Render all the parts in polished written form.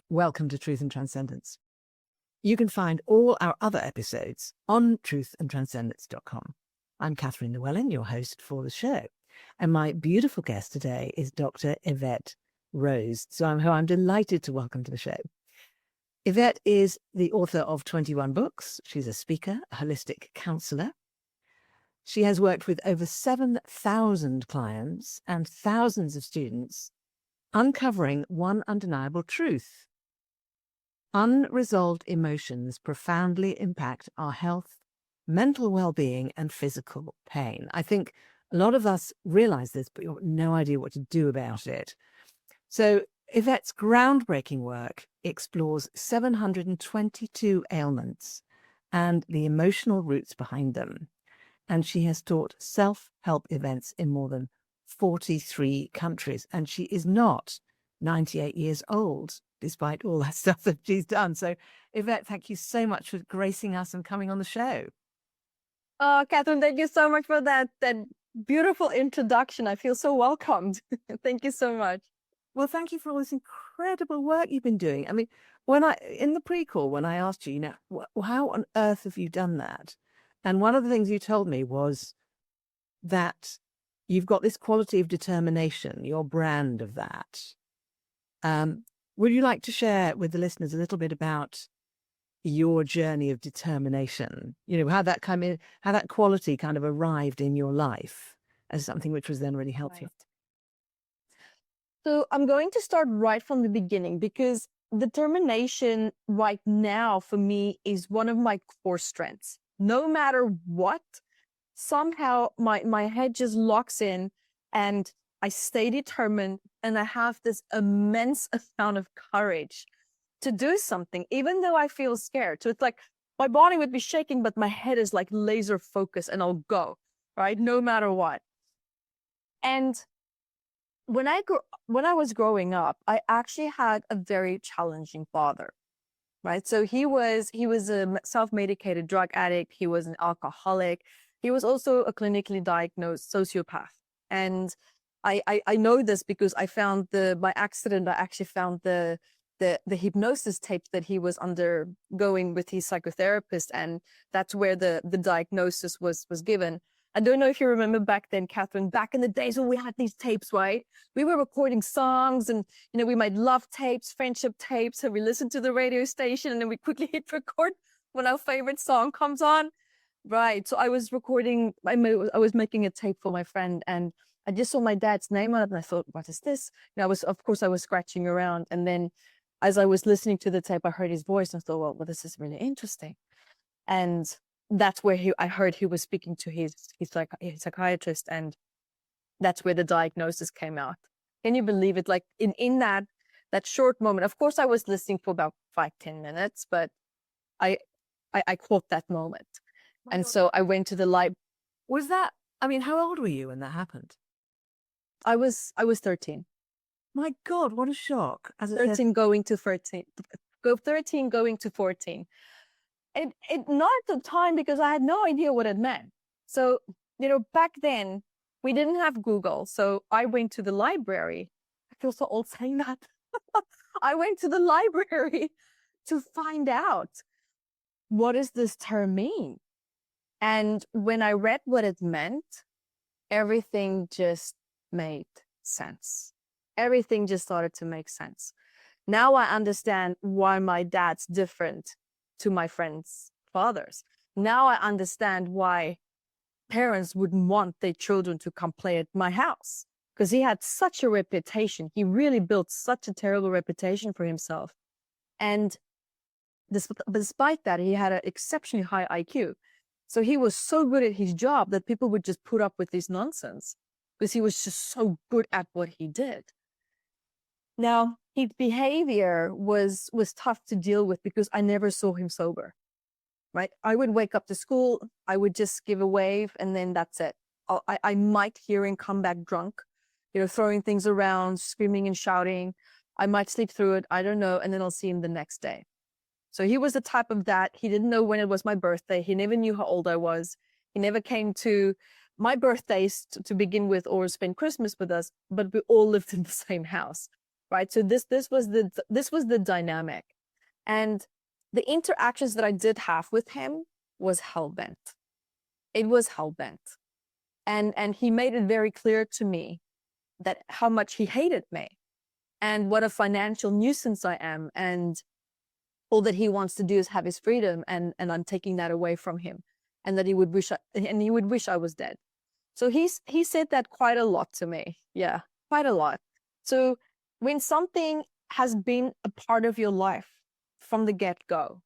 Welcome to Truth and Transcendence. You can find all our other episodes on truthandtranscendence.com. I'm Catherine Llewellyn, your host for the show. And my beautiful guest today is Dr. Evette Rose, who I'm delighted to welcome to the show. Evette is the author of 21 books. She's a speaker, a holistic counsellor. She has worked with over 7,000 clients and thousands of students, uncovering one undeniable truth. Unresolved emotions profoundly impact our health, mental well-being, and physical pain. I think a lot of us realize this, but you have no idea what to do about it. So Evette's groundbreaking work explores 722 ailments and the emotional roots behind them. And she has taught self-help events in more than 43 countries. And she is not 98 years old, despite all that stuff that she's done. So, Evette, thank you so much for gracing us and coming on the show. Oh, Catherine, thank you so much for that beautiful introduction. I feel so welcomed. Thank you so much. Well, thank you for all this incredible work you've been doing. I mean, in the pre-call, when I asked you, how on earth have you done that? And one of the things you told me was that you've got this quality of determination, your brand of that. Would you like to share with the listeners a little bit about your journey of determination? You know, how that quality kind of arrived in your life as something which was then really helpful. Right. So I'm going to start right from the beginning, because determination right now for me is one of my core strengths. No matter what, somehow my head just locks in and I stay determined, and I have this immense amount of courage to do something, even though I feel scared. So it's like my body would be shaking, but my head is like laser focused and I'll go, right? No matter what. And when I was growing up, I actually had a very challenging father, right? So he was a self-medicated drug addict. He was an alcoholic. He was also a clinically diagnosed sociopath. And I know this because I found by accident, I actually found the hypnosis tapes that he was undergoing with his psychotherapist. And that's where the diagnosis was given. I don't know if you remember back then, Catherine, back in the days when we had these tapes, right? We were recording songs and, we made love tapes, friendship tapes, and we listened to the radio station and then we quickly hit record when our favorite song comes on. Right. So I was recording, I was making a tape for my friend, and I just saw my dad's name on it and I thought, what is this? I was scratching around. And then as I was listening to the tape, I heard his voice and I thought, well, this is really interesting. And that's where I heard he was speaking to his psychiatrist, and that's where the diagnosis came out. Can you believe it? Like in that short moment, of course I was listening for about 5-10 minutes, but I caught that moment. And so I went to the library. Was that, I mean, how old were you when that happened? I was 13. My God, what a shock. As 13 going to 13. 13 going to 14. It not at the time, because I had no idea what it meant. So, back then we didn't have Google. So I went to the library. I feel so old saying that. I went to the library to find out, what does this term mean? And when I read what it meant, everything just made sense. Everything just started to make sense. Now I understand why my dad's different to my friends' fathers. Now I understand why parents wouldn't want their children to come play at my house, because he had such a reputation. He really built such a terrible reputation for himself. And despite that, he had an exceptionally high IQ. So he was so good at his job that people would just put up with this nonsense because he was just so good at what he did. Now, his behavior was tough to deal with because I never saw him sober, right? I would wake up to school, I would just give a wave, and then that's it. I might hear him come back drunk, throwing things around, screaming and shouting. I might sleep through it, I don't know, and then I'll see him the next day. So he was the type of that. He didn't know when it was my birthday. He never knew how old I was. He never came to my birthdays to begin with or spend Christmas with us, but we all lived in the same house. right? So this was the dynamic. And the interactions that I did have with him was hell-bent. It was hell-bent. And he made it very clear to me that how much he hated me and what a financial nuisance I am, and all that he wants to do is have his freedom, and I'm taking that away from him, and that he would wish I was dead. So he said that quite a lot to me. Yeah, quite a lot. So when something has been a part of your life from the get-go,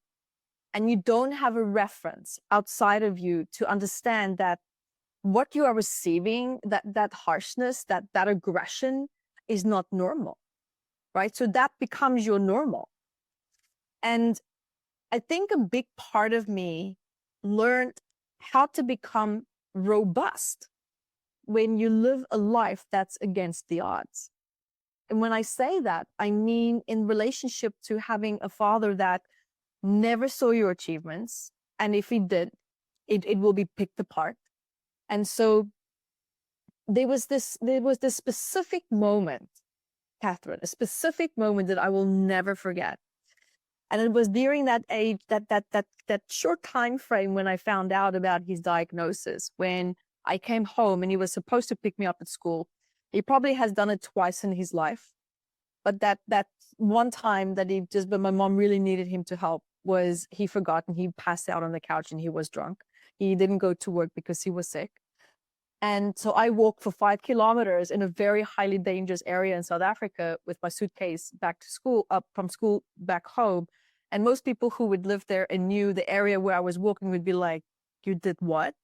and you don't have a reference outside of you to understand that what you are receiving, that harshness, that aggression is not normal, right? So that becomes your normal. And I think a big part of me learned how to become robust when you live a life that's against the odds. And when I say that, I mean in relationship to having a father that never saw your achievements. And if he did, it will be picked apart. And so there was this specific moment, Catherine, a specific moment that I will never forget. And it was during that age, that short time frame when I found out about his diagnosis, when I came home and he was supposed to pick me up at school. He probably has done it twice in his life. But that one time that but my mom really needed him to help, was he forgot and he passed out on the couch and he was drunk. He didn't go to work because he was sick. And so I walked for 5 kilometers in a very highly dangerous area in South Africa with my suitcase back to school, up from school back home. And most people who would live there and knew the area where I was walking would be like, "You did what?"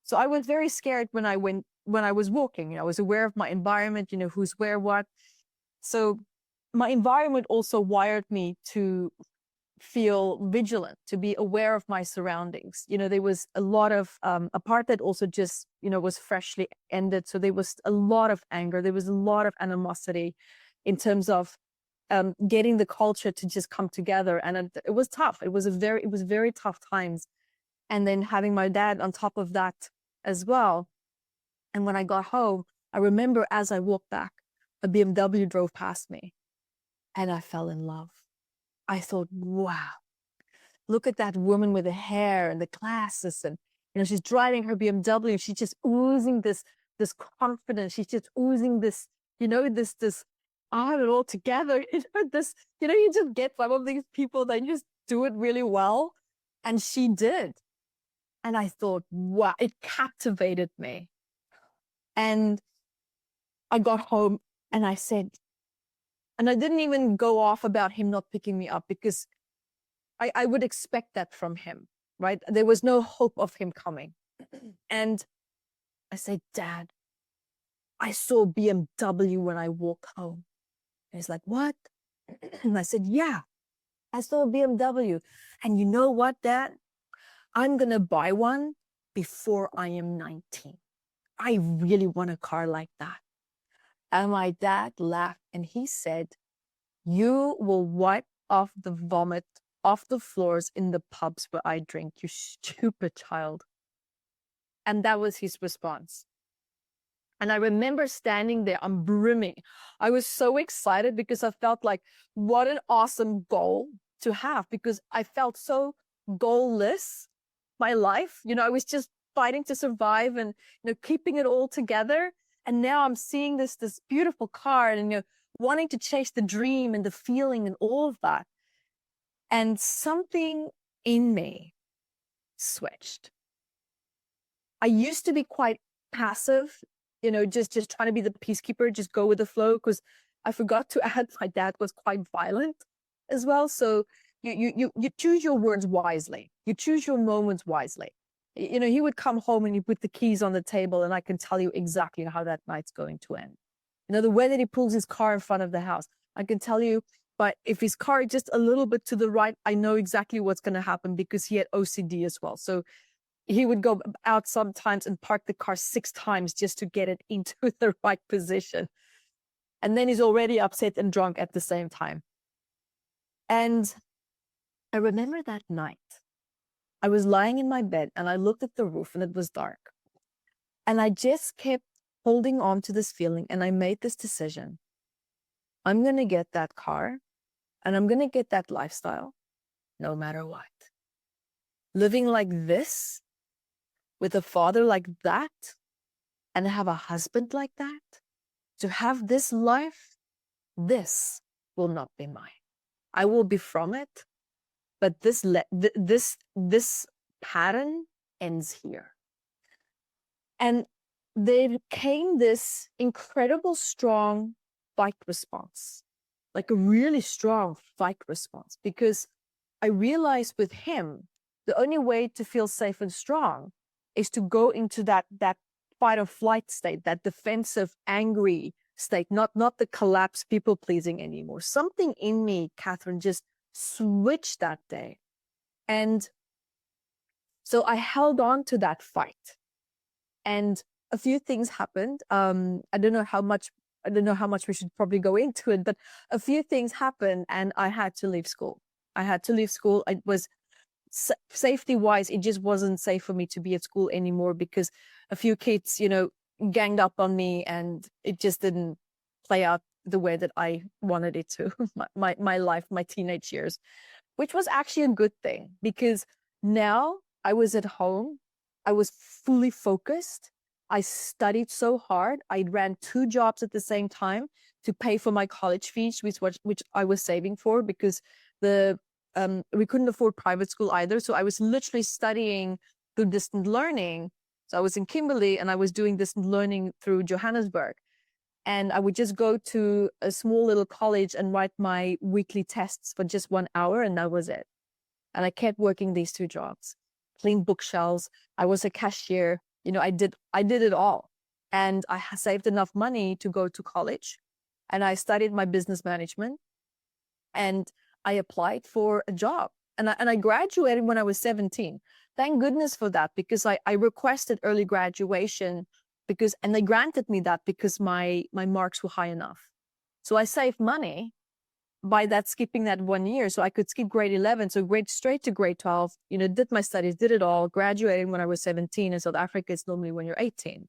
So I was very scared when I was walking. I was aware of my environment, who's where, what. So my environment also wired me to feel vigilant, to be aware of my surroundings. There was a lot of apartheid also just, was freshly ended. So there was a lot of anger. There was a lot of animosity in terms of getting the culture to just come together. And it was tough. It was very tough times. And then having my dad on top of that as well. And when I got home, I remember as I walked back, a BMW drove past me and I fell in love. I thought, wow, look at that woman with the hair and the glasses, and she's driving her BMW. She's just oozing this confidence. She's just oozing this, this I have it all together. You just get some of these people that just do it really well, and she did. And I thought, wow, it captivated me. And I got home and I said, and I didn't even go off about him not picking me up, because I would expect that from him, right? There was no hope of him coming. And I said, "Dad, I saw a BMW when I walked home." And he's like, "What?" And I said, "Yeah, I saw a BMW. And you know what, Dad? I'm going to buy one before I am 19. I really want a car like that." And my dad laughed and he said, "You will wipe off the vomit off the floors in the pubs where I drink, you stupid child." And that was his response. And I remember standing there, I'm brimming. I was so excited because I felt like, what an awesome goal to have, because I felt so goalless my life. I was just fighting to survive and, keeping it all together. And now I'm seeing this beautiful car and, wanting to chase the dream and the feeling and all of that. And something in me switched. I used to be quite passive, just trying to be the peacekeeper, just go with the flow, because I forgot to add my dad was quite violent as well. So you choose your words wisely. You choose your moments wisely. He would come home and he put the keys on the table and I can tell you exactly how that night's going to end. The way that he pulls his car in front of the house, I can tell you. But if his car is just a little bit to the right, I know exactly what's going to happen, because he had OCD as well. So he would go out sometimes and park the car 6 times just to get it into the right position. And then he's already upset and drunk at the same time. And I remember that night, I was lying in my bed and I looked at the roof and it was dark. And I just kept holding on to this feeling and I made this decision. I'm going to get that car and I'm going to get that lifestyle no matter what. Living like this with a father like that and have a husband like that, to have this life, this will not be mine. I will be from it, but this pattern ends here. And there came this incredible strong fight response, like a really strong fight response, because I realized with him, the only way to feel safe and strong is to go into that fight or flight state, that defensive, angry state, not the collapse, people pleasing anymore. Something in me, Catherine, just switched that day. And so I held on to that fight. And a few things happened. I don't know how much we should probably go into it, but a few things happened and I had to leave school. It was safety-wise, it just wasn't safe for me to be at school anymore because a few kids, ganged up on me and it just didn't play out the way that I wanted it to. my life, my teenage years, which was actually a good thing because now I was at home. I was fully focused. I studied so hard. I ran 2 jobs at the same time to pay for my college fees, which I was saving for because we couldn't afford private school either. So I was literally studying through distant learning. So I was in Kimberley and I was doing distant learning through Johannesburg. And I would just go to a small little college and write my weekly tests for just 1 hour, and that was it. And I kept working these 2 jobs, clean bookshelves. I was a cashier. I did it all. And I saved enough money to go to college. And I studied my business management. And I applied for a job. And I graduated when I was 17. Thank goodness for that, because I requested early graduation and they granted me that because my marks were high enough. So I saved money by skipping that 1 year. So I could skip grade 11, so straight to grade 12, did my studies, did it all, graduating when I was 17. In South Africa, it's normally when you're 18.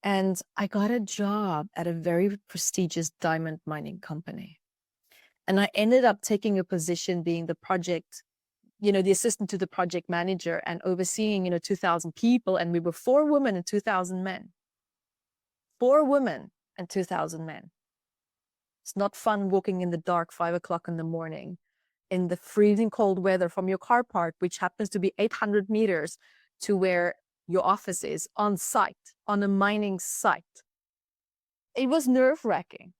And I got a job at a very prestigious diamond mining company. And I ended up taking a position being the project, the assistant to the project manager and overseeing, 2,000 people. And we were 4 women and 2,000 men. 4 women and 2,000 men. It's not fun walking in the dark 5 o'clock in the morning in the freezing cold weather from your car park, which happens to be 800 meters to where your office is, on site, on a mining site. It was nerve-wracking.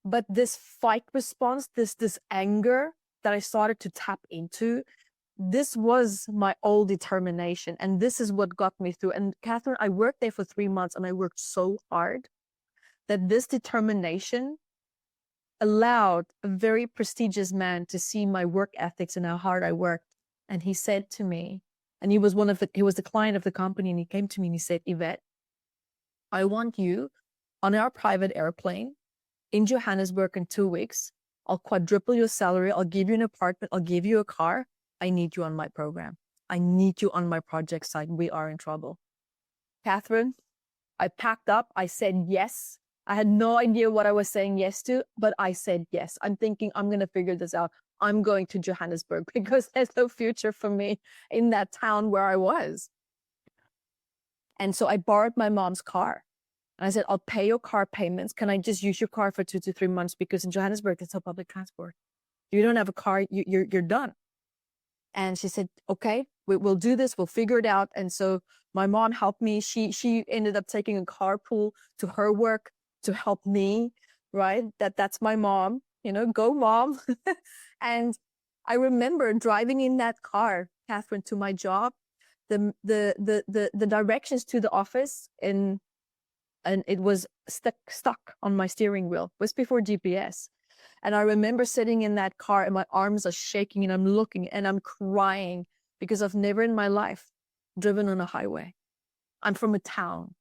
But this fight response, this anger that I started to tap into, this was my old determination. And this is what got me through. And Catherine, I worked there for 3 months and I worked so hard that this determination allowed a very prestigious man to see my work ethics and how hard I worked. And he said to me, and he was the client of the company, and he came to me and he said, Evette, I want you on our private airplane in Johannesburg in 2 weeks. I'll quadruple your salary. I'll give you an apartment. I'll give you a car. I need you on my program. I need you on my project site. We are in trouble. Catherine, I packed up. I said yes. I had no idea what I was saying yes to, but I said yes. I'm thinking I'm going to figure this out. I'm going to Johannesburg because there's no future for me in that town where I was. And so I borrowed my mom's car. And I said, I'll pay your car payments. Can I just use your car for 2 to 3 months? Because in Johannesburg, there's no public transport. If you don't have a car, you're done. And she said, okay, we'll do this. We'll figure it out. And so my mom helped me. She ended up taking a carpool to her work to help me, right? That's my mom, go mom. And I remember driving in that car, Catherine, to my job, the directions to the office and it was stuck on my steering wheel. It was before GPS. And I remember sitting in that car and my arms are shaking and I'm looking and I'm crying because I've never in my life driven on a highway. I'm from a town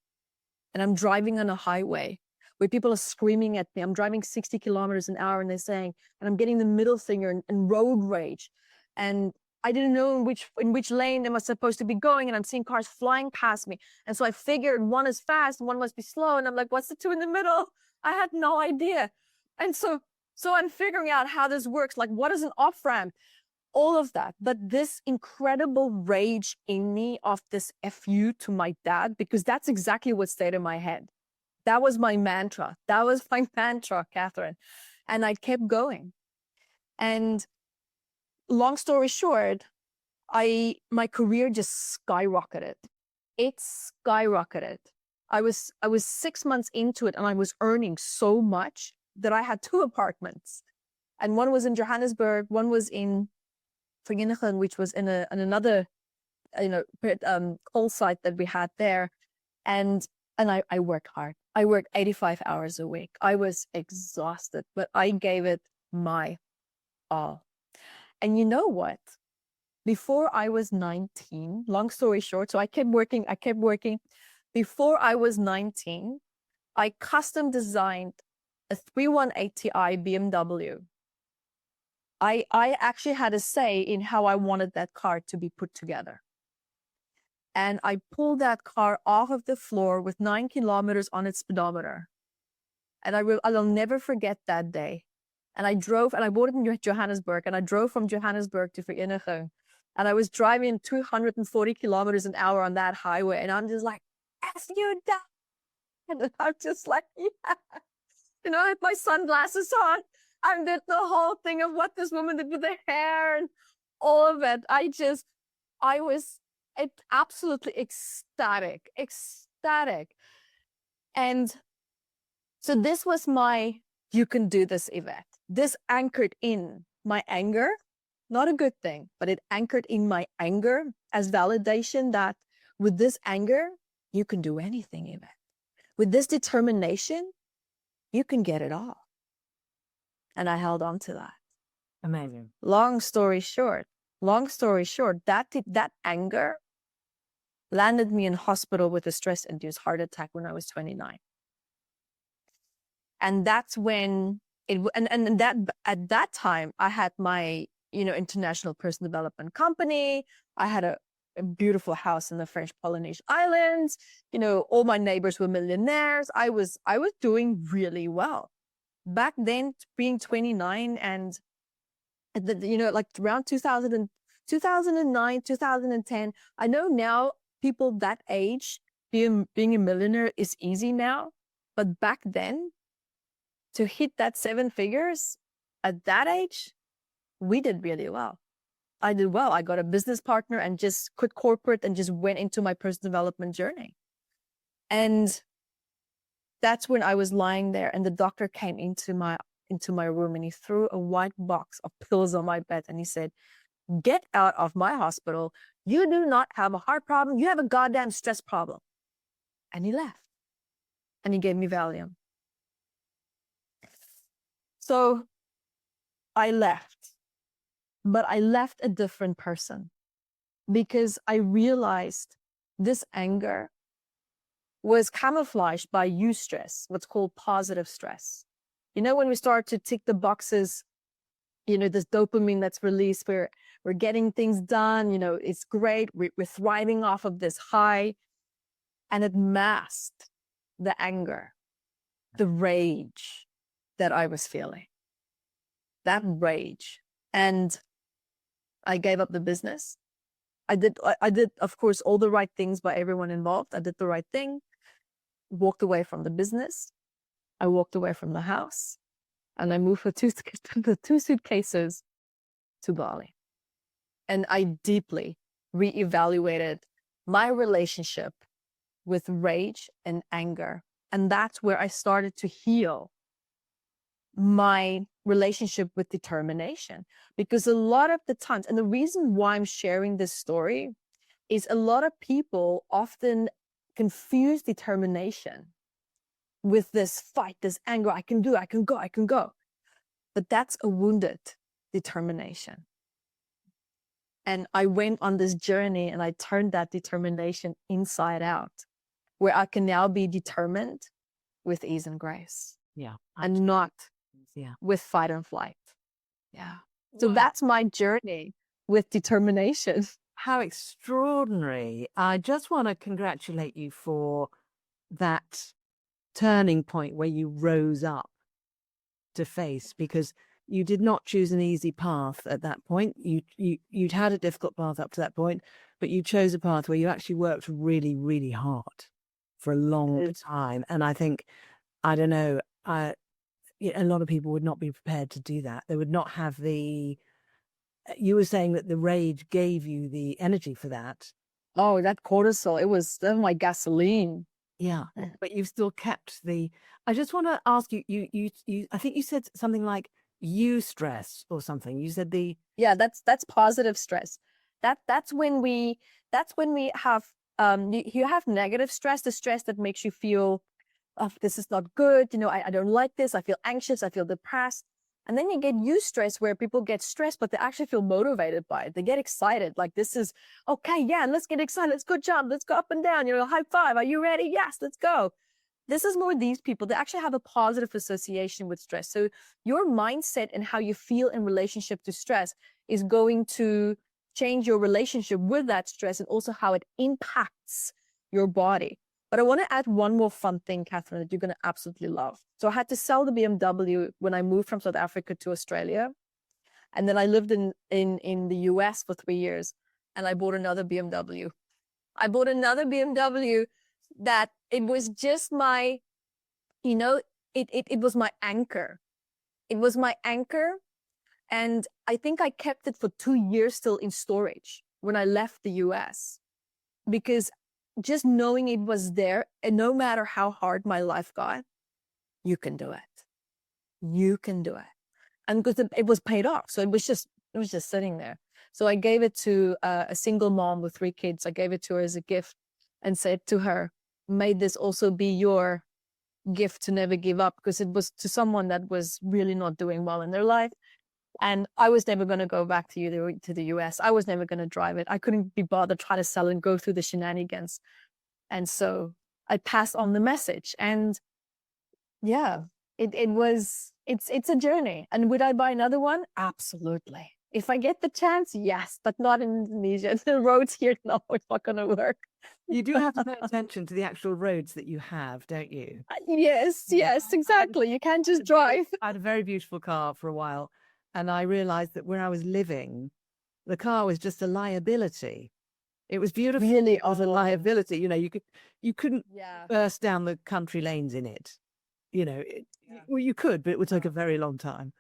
and I'm driving on a highway where people are screaming at me. I'm driving 60 kilometers an hour and they're saying, and I'm getting the middle finger and road rage. And I didn't know in which lane am I supposed to be going, and I'm seeing cars flying past me. And so I figured one is fast, one must be slow. And I'm like, what's the 2 in the middle? I had no idea. And so So I'm figuring out how this works. Like, what is an off ramp? All of that. But this incredible rage in me of this FU to my dad, because that's exactly what stayed in my head. That was my mantra. That was my mantra, Catherine. And I kept going. And long story short, my career just skyrocketed. It skyrocketed. I was 6 months into it and I was earning so much that I had 2 apartments. And one was in Johannesburg, one was in Vereeniging, which was in another coal site that we had there. And I worked hard. I worked 85 hours a week. I was exhausted, but I gave it my all. And you know what? Before I was 19, long story short, so I kept working. Before I was 19, I custom designed a 318 Ti BMW. I actually had a say in how I wanted that car to be put together. And I pulled that car off of the floor with 9 kilometers on its speedometer. And I'll never forget that day. And I drove, and I bought it in Johannesburg, and I drove from Johannesburg to Vereeniging. And I was driving 240 kilometers an hour on that highway. And I'm just like, F you, Dad. And I'm just like, yeah. You know, I had my sunglasses on. I did the whole thing of what this woman did with her hair and all of it. I was absolutely ecstatic. And so this was my, you can do this, Evette. This anchored in my anger, not a good thing, but it anchored in my anger as validation that with this anger, you can do anything, Evette. With this determination, you can get it all. And I held on to that. Amazing. Long story short, that anger landed me in hospital with a stress-induced heart attack when I was 29. And that's when at that time I had my, international personal development company. I had a beautiful house in the French Polynesian Islands. All my neighbors were millionaires. I was doing really well. Back then, being 29 and, like around 2009, 2010, I know now people that age, being a millionaire is easy now. But back then, to hit that 7 figures at that age, we did really well. I did well. I got a business partner and just quit corporate and just went into my personal development journey. And that's when I was lying there and the doctor came into my room and he threw a white box of pills on my bed and he said, "Get out of my hospital. You do not have a heart problem. You have a goddamn stress problem." And he left. And he gave me Valium. So I left, but I left a different person because I realized this anger was camouflaged by eustress, what's called positive stress. When we start to tick the boxes, this dopamine that's released, we're getting things done, it's great. We're thriving off of this high, and it masked the anger, the rage that I was feeling, that rage. And I gave up the business. I did, of course, all the right things by everyone involved. I did the right thing, walked away from the business. I walked away from the house and I moved with the 2 suitcases to Bali. And I deeply reevaluated my relationship with rage and anger. And that's where I started to heal my relationship with determination. Because a lot of the times, and the reason why I'm sharing this story is a lot of people often confuse determination with this fight, this anger. I can do, I can go. But that's a wounded determination. And I went on this journey and I turned that determination inside out, where I can now be determined with ease and grace. Yeah. And not with fight and flight. Yeah. So that's my journey with determination. How extraordinary. I just want to congratulate you for that turning point where you rose up to face, because you did not choose an easy path at that point. You'd had a difficult path up to that point, but you chose a path where you actually worked really, really hard for a long time. And I think, I don't know, a lot of people would not be prepared to do that. They would not have the, you were saying that the rage gave you the energy for that. Oh, that cortisol, it was my gasoline. Yeah, but you've still kept the, I just want to ask you, I think you said something like stress or something. You said Yeah, that's positive stress. That's when we have you have negative stress, the stress that makes you feel, oh, this is not good, I don't like this, I feel anxious, I feel depressed. And then you get eustress, where people get stressed, but they actually feel motivated by it. They get excited, like, this is okay, yeah, let's get excited, let's go jump, let's go up and down, high five, are you ready? Yes, let's go. This is more these people. They actually have a positive association with stress. So your mindset and how you feel in relationship to stress is going to change your relationship with that stress, and also how it impacts your body. But I want to add one more fun thing, Catherine, that you're going to absolutely love. So I had to sell the BMW when I moved from South Africa to Australia. And then I lived in the US for 3 years, and I bought another BMW. I bought another BMW that it was just my, it was my anchor. It was my anchor. And I think I kept it for 2 years still in storage when I left the US, because just knowing it was there, and no matter how hard my life got, you can do it. You can do it. And because it was paid off. So it was just sitting there. So I gave it to a single mom with 3 kids. I gave it to her as a gift and said to her, may this also be your gift to never give up, because it was to someone that was really not doing well in their life. And I was never going to go back to the US. I was never going to drive it. I couldn't be bothered trying to sell and go through the shenanigans. And so I passed on the message. And yeah, it's a journey. And would I buy another one? Absolutely. If I get the chance, yes, but not in Indonesia. The roads here, no, it's not going to work. You do have to pay attention to the actual roads that you have, don't you? Yes, exactly. You can't just drive. I had a very beautiful car for a while, and I realized that where I was living, the car was just a liability. It was beautiful. Really, it was a liability. You couldn't Yeah. burst down the country lanes in it. Well, you could, but it would take a very long time.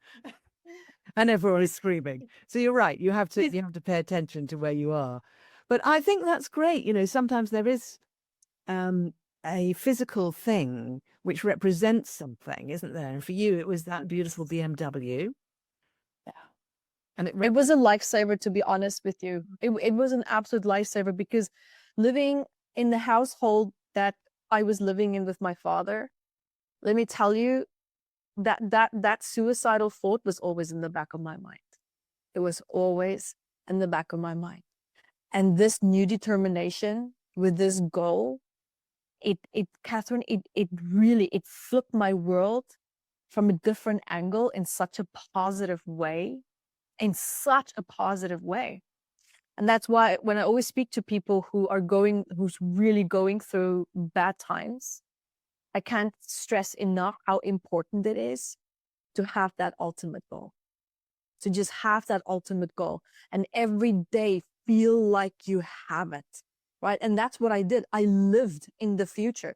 And everyone is screaming. So you're right. You have to pay attention to where you are. But I think that's great. Sometimes there is a physical thing which represents something, isn't there? And for you, it was that beautiful BMW. Yeah. And it was a lifesaver, to be honest with you. It was an absolute lifesaver, because living in the household that I was living in with my father, let me tell you, that suicidal thought was always in the back of my mind. It was always in the back of my mind. And this new determination with this goal, Catherine, it really flipped my world from a different angle in such a positive way. And that's why when I always speak to people who's really going through bad times, I can't stress enough how important it is to have that ultimate goal. To just have that ultimate goal, and every day feel like you have it, right? And that's what I did. I lived in the future.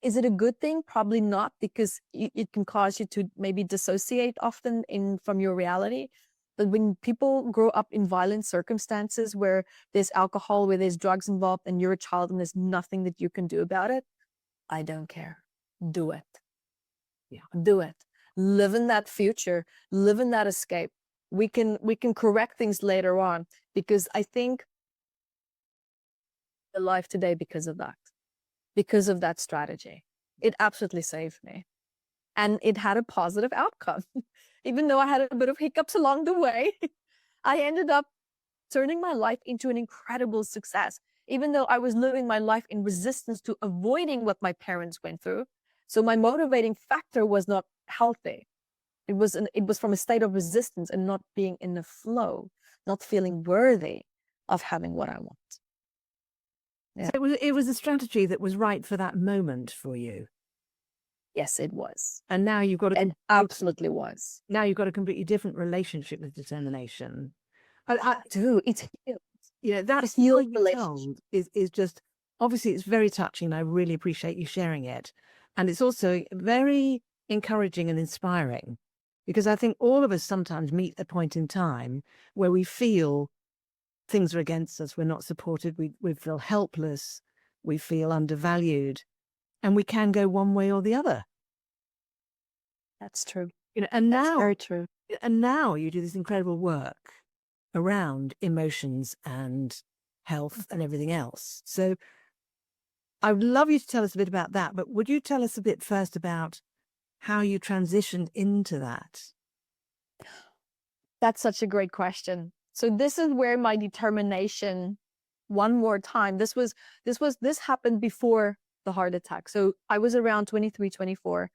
Is it a good thing? Probably not, because it can cause you to maybe dissociate often from your reality. But when people grow up in violent circumstances where there's alcohol, where there's drugs involved, and you're a child and there's nothing that you can do about it, I don't care. Do it. Yeah. Do it. Live in that future. Live in that escape. We can correct things later on, because I think alive today because of that strategy. It absolutely saved me, and it had a positive outcome. Even though I had a bit of hiccups along the way, I ended up turning my life into an incredible success, even though I was living my life in resistance to avoiding what my parents went through. So my motivating factor was not healthy. It was from a state of resistance and not being in the flow, not feeling worthy of having what I want. Yeah. So it was a strategy that was right for that moment for you. Yes, it was. And now you've got It absolutely was. now you've got a completely different relationship with determination. Dude, it's healed. You know, that It's healed story you relationship. told is just, obviously it's very touching. I really appreciate you sharing it. And it's also very encouraging and inspiring, because I think all of us sometimes meet a point in time where we feel things are against us, we're not supported, we feel helpless, we feel undervalued, and we can go one way or the other. That's true. You know, and That's now very true. you do this incredible work around emotions and health and everything else. So I would love you to tell us a bit about that, but would you tell us a bit first about how you transitioned into that? That's such a great question. So this is where my determination, one more time, this happened before the heart attack. So I was around 23, 24,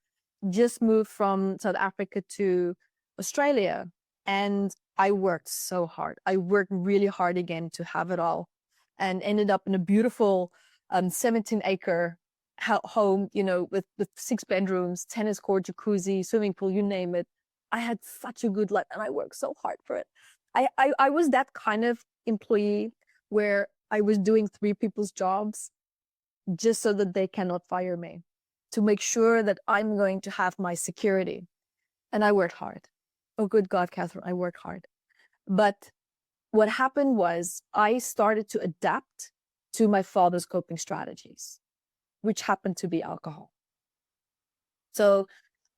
just moved from South Africa to Australia. And I worked so hard. I worked really hard again to have it all, and ended up in a beautiful 17-acre home, you know, with 6 bedrooms, tennis court, jacuzzi, swimming pool, you name it. I had such a good life and I worked so hard for it. I was that kind of employee where I was doing 3 people's jobs just so that they cannot fire me, to make sure that I'm going to have my security. And I worked hard. Oh, good God, Catherine, I worked hard. But what happened was I started to adapt to my father's coping strategies, which happened to be alcohol. So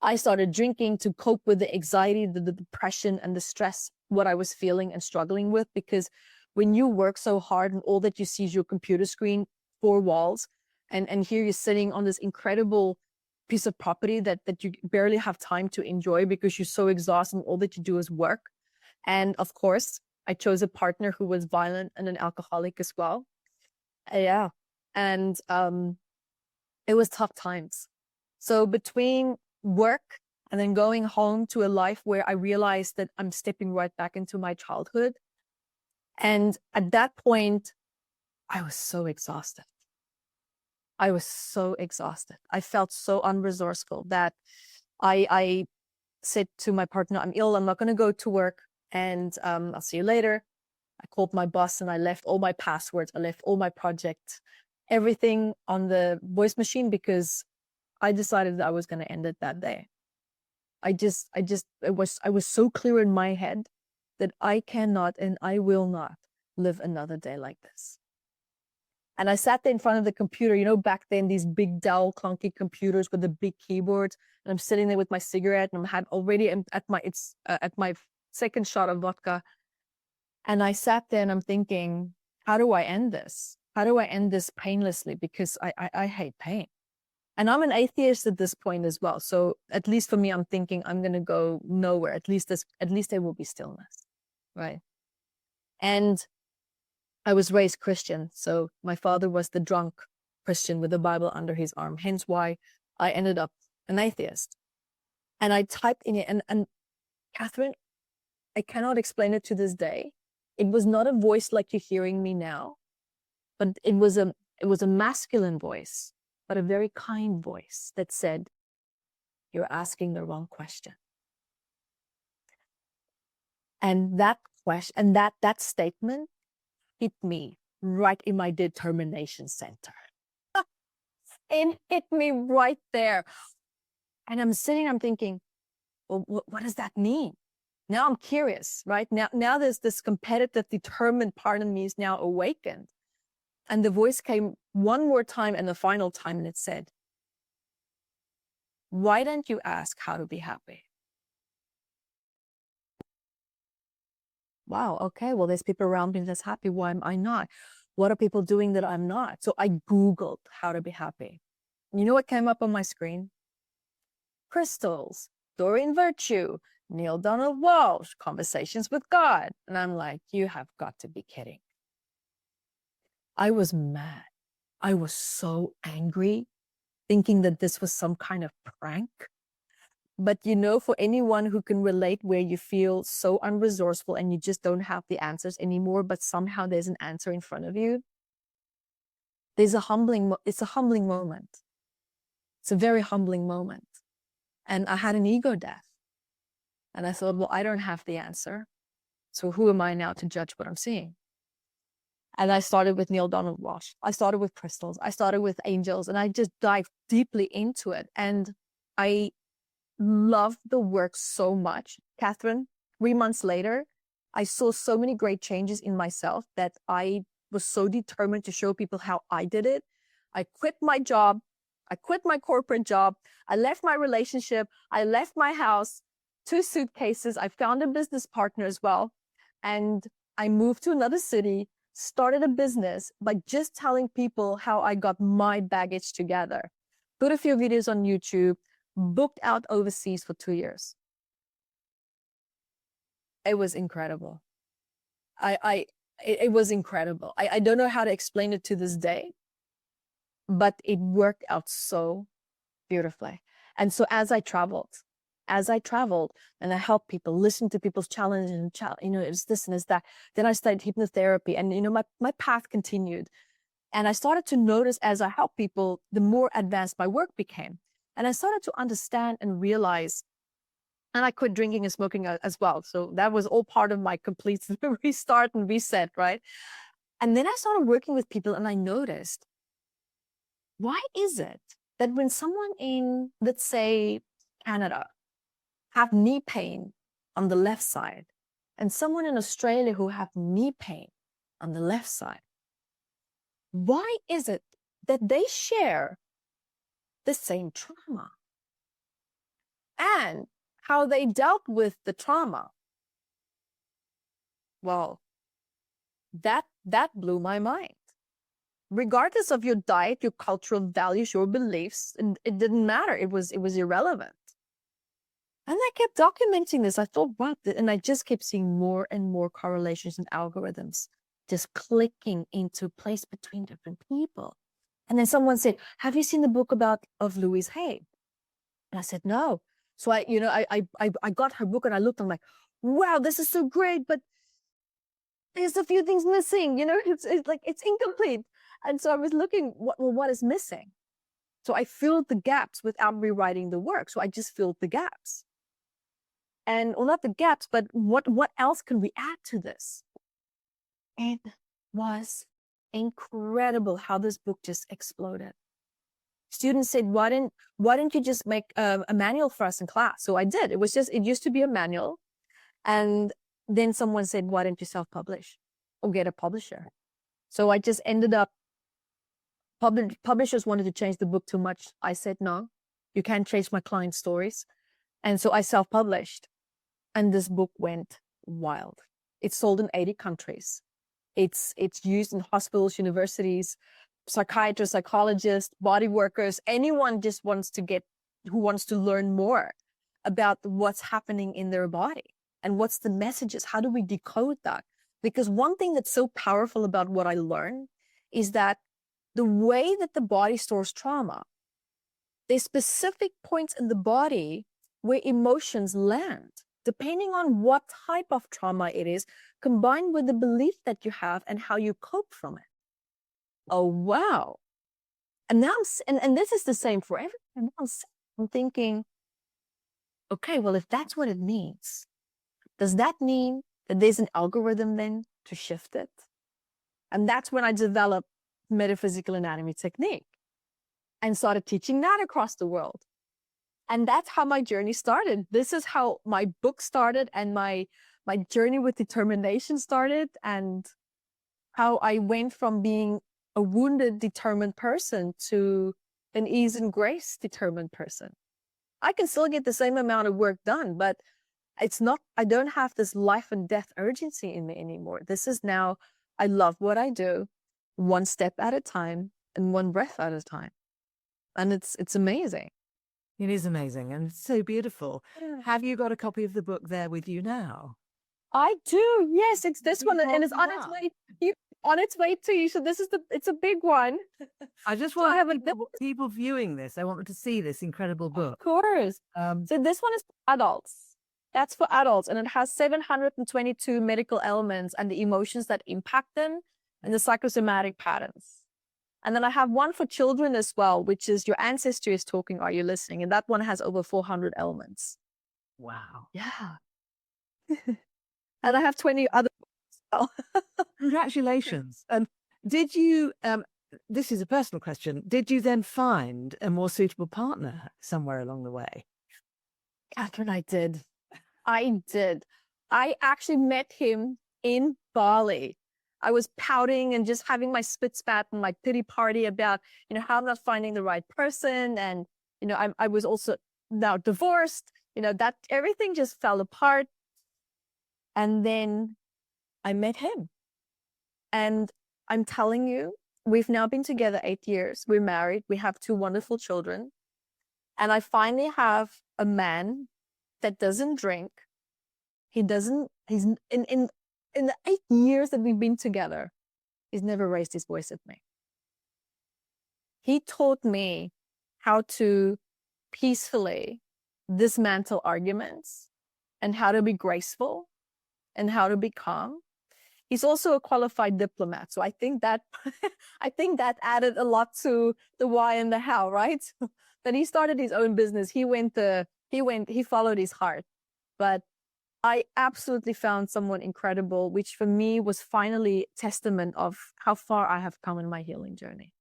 I started drinking to cope with the anxiety, the depression, and the stress, what I was feeling and struggling with. Because when you work so hard and all that you see is your computer screen, 4 walls, and here you're sitting on this incredible piece of property that you barely have time to enjoy because you're so exhausted and all that you do is work. And of course, I chose a partner who was violent and an alcoholic as well. Yeah. And it was tough times. So between work and then going home to a life where I realized that I'm stepping right back into my childhood. And at that point, I was so exhausted. I was so exhausted. I felt so unresourceful that I said to my partner, I'm ill, I'm not going to go to work, and I'll see you later. I called my boss and I left all my passwords, I left all my projects, everything on the voice machine, because I decided that I was going to end it that day. I was so clear in my head that I cannot and I will not live another day like this. And I sat there in front of the computer, you know, back then, these big Dell clunky computers with the big keyboards. And I'm sitting there with my cigarette, and I'm had already at my second shot of vodka. And I sat there and I'm thinking, how do I end this? How do I end this painlessly? Because I hate pain. And I'm an atheist at this point as well. So at least for me, I'm thinking I'm going to go nowhere. At least there will be stillness, right? And I was raised Christian. So my father was the drunk Christian with the Bible under his arm. Hence why I ended up an atheist. And I typed in it, and Catherine, I cannot explain it to this day. It was not a voice like you're hearing me now, but it was a masculine voice, but a very kind voice that said, you're asking the wrong question. And that question, and that statement hit me right in my determination center. It hit me right there. And I'm thinking, well, what does that mean? Now I'm curious, right? Now there's this competitive, determined part of me is now awakened. And the voice came one more time and the final time, and it said, why don't you ask how to be happy? Wow, okay, well, there's people around me that's happy. Why am I not? What are people doing that I'm not? So I Googled how to be happy. You know what came up on my screen? Crystals, Doreen Virtue, Neil Donald Walsh, Conversations with God. And I'm like, you have got to be kidding. I was mad. I was so angry, thinking that this was some kind of prank. But you know, for anyone who can relate, where you feel so unresourceful and you just don't have the answers anymore, but somehow there's an answer in front of you, it's a humbling moment. It's a very humbling moment. And I had an ego death. And I thought, well, I don't have the answer. So who am I now to judge what I'm seeing? And I started with Neil Donald Walsh. I started with crystals. I started with angels. And I just dived deeply into it. And I loved the work so much. Catherine, 3 months later, I saw so many great changes in myself that I was so determined to show people how I did it. I quit my job. I quit my corporate job. I left my relationship. I left my house, 2 suitcases. I found a business partner as well. And I moved to another city, started a business by just telling people how I got my baggage together. Put a few videos on YouTube, booked out overseas for 2 years. It was incredible. It was incredible. I don't know how to explain it to this day, but it worked out so beautifully. And so as I traveled and I helped people, listen to people's challenges and it's this and it's that. Then I started hypnotherapy and, my path continued. And I started to notice as I helped people, the more advanced my work became. And I started to understand and realize, and I quit drinking and smoking as well. So that was all part of my complete restart and reset, right? And then I started working with people and I noticed, why is it that when someone in, let's say, Canada have knee pain on the left side and someone in Australia who have knee pain on the left side, why is it that they share the same trauma? And how they dealt with the trauma? Well, that blew my mind. Regardless of your diet, your cultural values, your beliefs, it didn't matter. It was irrelevant. And I kept documenting this. I thought, what? And I just kept seeing more and more correlations and algorithms just clicking into place between different people. And then someone said, have you seen the book of Louise Hay? And I said, no. So I got her book and I looked, I'm like, wow, this is so great, but there's a few things missing, it's like, it's incomplete. And so I was looking, what is missing? So I filled the gaps without rewriting the work. So I just filled the gaps. And, well, not the gaps, but what else can we add to this? It was incredible how this book just exploded. Students said, why didn't you just make a manual for us in class? So I did. It used to be a manual. And then someone said, why don't you self-publish or get a publisher? So I just ended up, publishers wanted to change the book too much. I said, no, you can't change my client stories. And so I self-published. And this book went wild. It's sold in 80 countries. It's used in hospitals, universities, psychiatrists, psychologists, body workers, anyone just who wants to learn more about what's happening in their body and what's the messages. How do we decode that? Because one thing that's so powerful about what I learned is that the way that the body stores trauma, there's specific points in the body where emotions land, depending on what type of trauma it is, combined with the belief that you have and how you cope from it. Oh, wow. And now, and this is the same for everyone. I'm thinking, okay, well, if that's what it means, does that mean that there's an algorithm then to shift it? And that's when I developed metaphysical anatomy technique and started teaching that across the world. And that's how my journey started. This is how my book started and my journey with determination started, and how I went from being a wounded, determined person to an ease and grace determined person. I can still get the same amount of work done, but I don't have this life and death urgency in me anymore. This is now, I love what I do, one step at a time and one breath at a time. And it's amazing. It is amazing and it's so beautiful. Yeah. Have you got a copy of the book there with you now? I do. Yes, it's this one, and it's on its way. On its way to you. So it's a big one. I just want people viewing this. I want them to see this incredible book. Of course. So this one is for adults. That's for adults, and it has 722 medical elements and the emotions that impact them and the psychosomatic patterns. And then I have one for children as well, which is Your Ancestry is Talking, Are You Listening? And that one has over 400 elements. Wow. Yeah. And I have 20 other books as well. Congratulations. And did you, this is a personal question, did you then find a more suitable partner somewhere along the way? Catherine, I did. I did. I actually met him in Bali. I was pouting and just having my spit spat and my pity party about, how I'm not finding the right person. And, I was also now divorced, that everything just fell apart. And then I met him. And I'm telling you, we've now been together 8 years. We're married. We have 2 wonderful children. And I finally have a man that doesn't drink. He's in the 8 years that we've been together, he's never raised his voice at me. He taught me how to peacefully dismantle arguments and how to be graceful and how to be calm. He's also a qualified diplomat. So I think that added a lot to the why and the how, right? That he started his own business. He followed his heart. But I absolutely found someone incredible, which for me was finally testament of how far I have come in my healing journey.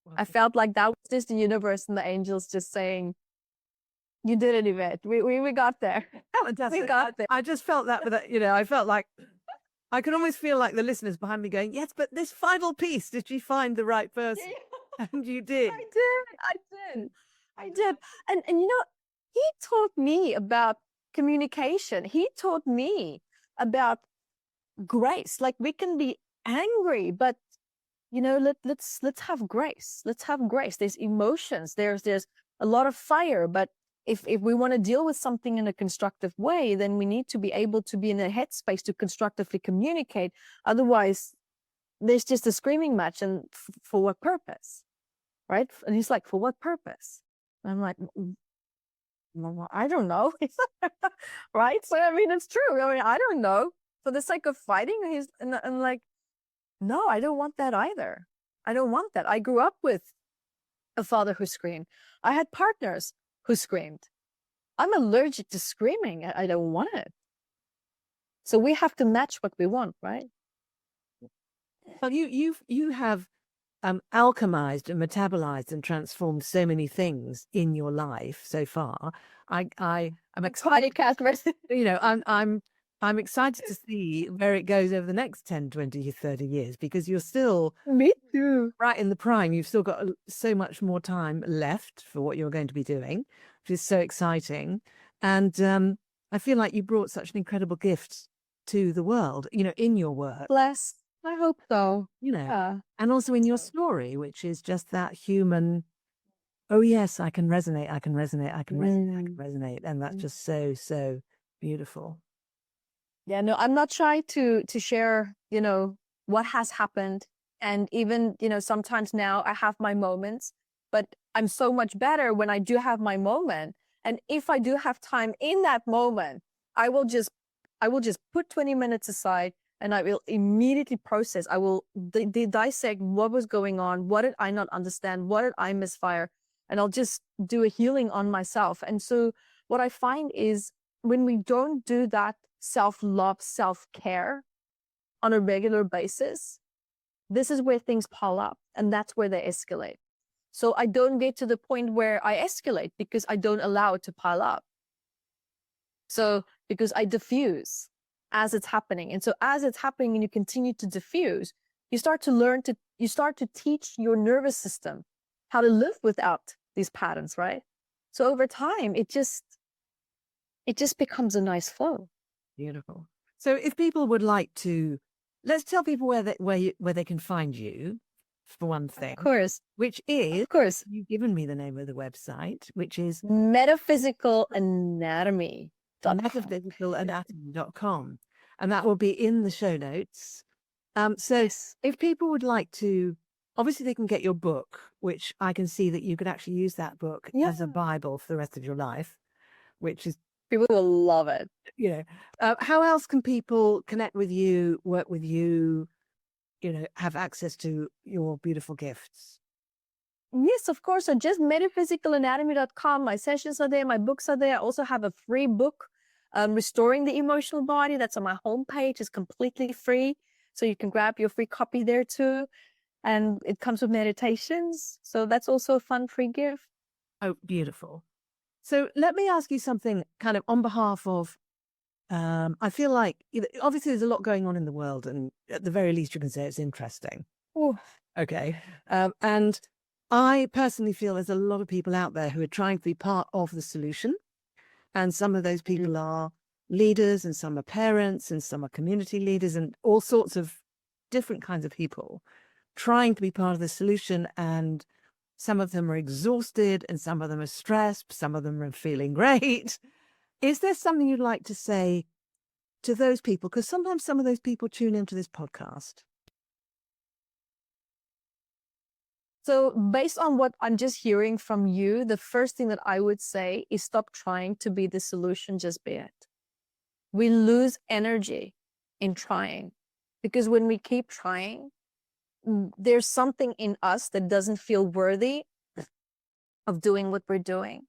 Wow. I felt like that was just the universe and the angels just saying, you did it, Evette. We got there. We got there. I just felt that, I felt like, I could almost feel like the listeners behind me going, yes, but this final piece, did you find the right person? Yeah. And you did. I did. And he taught me about communication. He taught me about grace. Like, we can be angry, but let's have grace. Let's have grace. There's emotions. There's a lot of fire, but if we want to deal with something in a constructive way, then we need to be able to be in a headspace to constructively communicate. Otherwise, there's just a screaming match. And for what purpose? Right? And he's like, for what purpose? And I'm like, I don't know. Right? So, it's true. I don't know. For the sake of fighting, and like, no, I don't want that either. I don't want that. I grew up with a father who screamed. I had partners who screamed. I'm allergic to screaming. I don't want it. So we have to match what we want, right? Well, you have alchemized and metabolized and transformed so many things in your life so far. I'm excited, Catherine. I'm excited to see where it goes over the next 10, 20, 30 years, because you're still Me too. right in the prime. You've still got so much more time left for what you're going to be doing, which is so exciting. And I feel like you brought such an incredible gift to the world, in your work. Bless. I hope so. And also in your story, which is just that human, oh yes, I can resonate, I can resonate, I can resonate, I can resonate. And that's just so, so beautiful. Yeah, no, I'm not shy to share, what has happened. And even, sometimes now I have my moments, but I'm so much better when I do have my moment. And if I do have time in that moment, I will just put 20 minutes aside and I will immediately process. I will dissect what was going on. What did I not understand? What did I misfire? And I'll just do a healing on myself. And so what I find is when we don't do that self-love, self-care on a regular basis, this is where things pile up and that's where they escalate. So I don't get to the point where I escalate because I don't allow it to pile up. So because I diffuse as it's happening. And so as it's happening and you continue to diffuse, you start to teach your nervous system how to live without these patterns, right? So over time, it just becomes a nice flow. Beautiful. So if people would like to, let's tell people where they can find you, for one thing. Of course. Which is, of course, you've given me the name of the website, which is metaphysicalanatomy.com. metaphysicalanatomy.com. And that will be in the show notes. So if people would like to, obviously they can get your book, which I can see that you could actually use that book as a Bible for the rest of your life, which is, people will love it. How else can people connect with you, work with you? have access to your beautiful gifts? Yes, of course. So just metaphysicalanatommy.com. My sessions are there. My books are there. I also have a free book, Restoring the Emotional Body. That's on my homepage. It's completely free. So you can grab your free copy there too. And it comes with meditations. So that's also a fun free gift. Oh, beautiful. So let me ask you something kind of on behalf of, I feel like obviously there's a lot going on in the world, and at the very least you can say it's interesting. Oh, Okay. And I personally feel there's a lot of people out there who are trying to be part of the solution. And some of those people are leaders, and some are parents, and some are community leaders, and all sorts of different kinds of people trying to be part of the solution. And some of them are exhausted, and some of them are stressed, some of them are feeling great. Is there something you'd like to say to those people? Because sometimes some of those people tune into this podcast. so based on what I'm just hearing from you, the first thing that I would say is stop trying to be the solution, just be it. We lose energy in trying, because when we keep trying, there's something in us that doesn't feel worthy of doing what we're doing.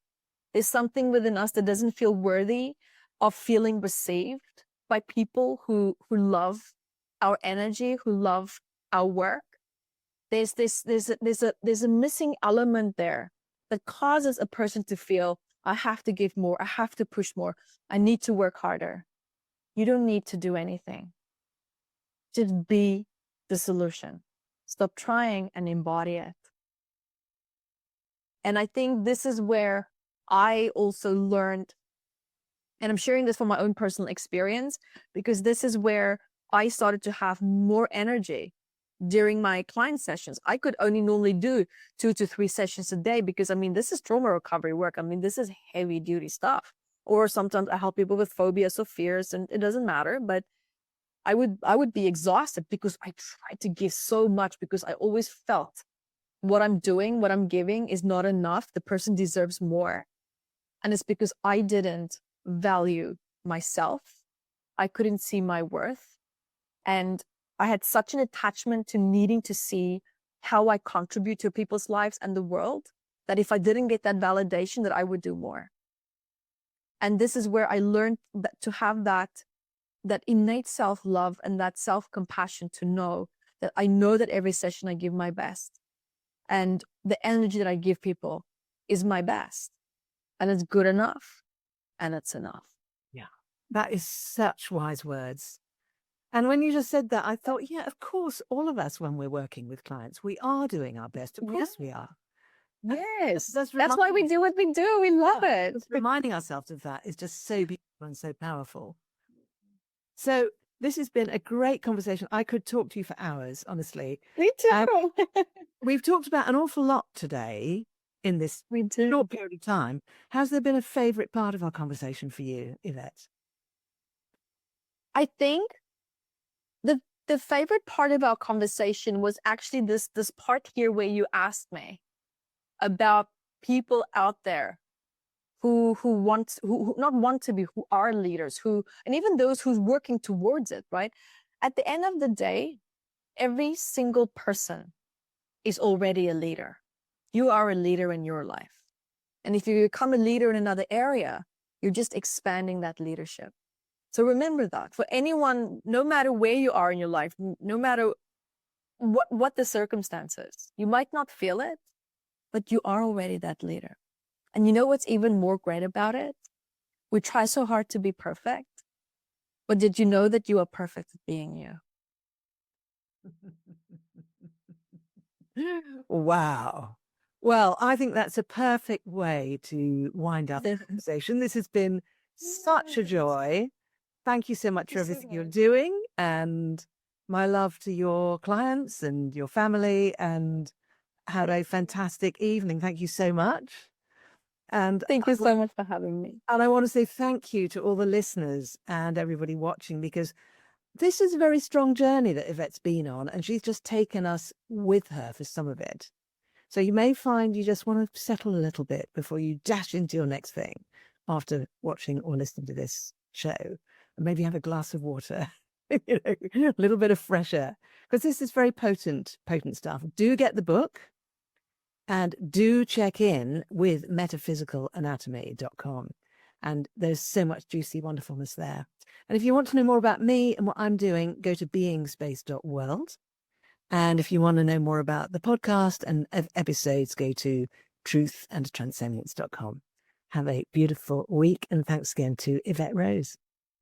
There's something within us that doesn't feel worthy of feeling received by people who love our energy, who love our work. There's a missing element there that causes a person to feel, I have to give more, I have to push more, I need to work harder. You don't need to do anything. Just be the solution. Stop trying and embody it. And I think this is where I also learned, and I'm sharing this from my own personal experience, because this is where I started to have more energy during my client sessions. I could only normally do 2 to 3 sessions a day because, this is trauma recovery work. This is heavy duty stuff. Or sometimes I help people with phobias or fears, and it doesn't matter, but I would be exhausted because I tried to give so much, because I always felt what I'm doing, what I'm giving is not enough. The person deserves more. And it's because I didn't value myself. I couldn't see my worth. And I had such an attachment to needing to see how I contribute to people's lives and the world, that if I didn't get that validation, that I would do more. And this is where I learned that to have that innate self-love and that self-compassion, to know that I know that every session I give my best, and the energy that I give people is my best, and it's good enough, and it's enough. Yeah, that is such wise words. And when you just said that, I thought, yeah, of course, all of us, when we're working with clients, we are doing our best. Of course we are. Yes. That's why we do what we do. We love it. Just reminding ourselves of that is just so beautiful and so powerful. So this has been a great conversation. I could talk to you for hours, honestly. Me too. We've talked about an awful lot today in this short period of time. Has there been a favorite part of our conversation for you, Evette? I think the favorite part of our conversation was actually this part here where you asked me about people out there who not want to be, who are leaders, and even those who's working towards it, right? At the end of the day, every single person is already a leader. You are a leader in your life. And if you become a leader in another area, you're just expanding that leadership. So remember that for anyone, no matter where you are in your life, no matter what the circumstances, you might not feel it, but you are already that leader. And you know what's even more great about it? We try so hard to be perfect, but did you know that you are perfect at being you? Wow. Well, I think that's a perfect way to wind up the conversation. This has been such a joy. Thank you so much for everything you're doing, and my love to your clients and your family, and have a fantastic evening. Thank you so much. And thank you so much for having me. And I want to say thank you to all the listeners and everybody watching, because this is a very strong journey that Evette's been on, and she's just taken us with her for some of it. So you may find you just want to settle a little bit before you dash into your next thing after watching or listening to this show, and maybe have a glass of water, a little bit of fresh air, because this is very potent stuff. Do get the book and do check in with metaphysicalanatomy.com. And there's so much juicy wonderfulness there. And if you want to know more about me and what I'm doing, go to beingspace.world. And if you want to know more about the podcast and episodes, go to truthandtranscendence.com. Have a beautiful week, and thanks again to Evette Rose.